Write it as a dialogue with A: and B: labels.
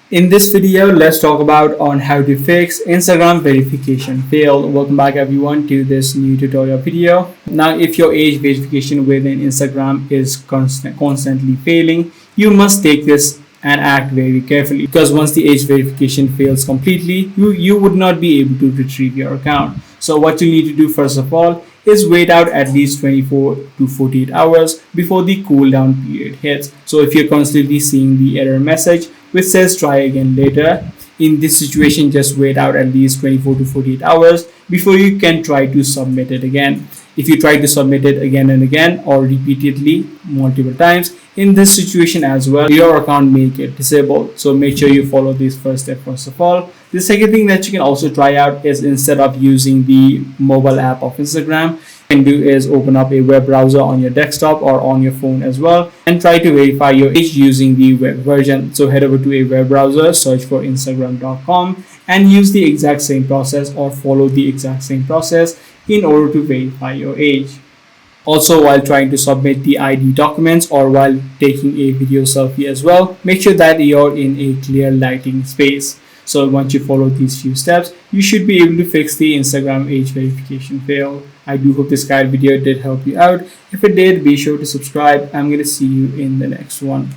A: In this video, let's talk about on how to fix Instagram verification failed. Welcome back everyone to this new tutorial video. Now, if your age verification within Instagram is constantly failing, you must take this and act very carefully, because once the age verification fails completely, you would not be able to retrieve your account. So what you need to do first of all is wait out at least 24 to 48 hours before the cooldown period hits. So if you're constantly seeing the error message which says try again later, in this situation just wait out at least 24 to 48 hours before you can try to submit it again. If you try to submit it again and again or repeatedly multiple times, in this situation as well, your account may get disabled. So make sure you follow this first step first of all. The second thing that you can also try out is, instead of using the mobile app of Instagram, you can do is open up a web browser on your desktop or on your phone as well and try to verify your age using the web version. So head over to a web browser, search for instagram.com and use the exact same process or follow the exact same process in order to verify your age. Also, while trying to submit the ID documents or while taking a video selfie as well, make sure that you're in a clear lighting space. So once you follow these few steps, you should be able to fix the Instagram age verification fail. I do hope this guide video did help you out. If it did, be sure to subscribe. I'm going to see you in the next one.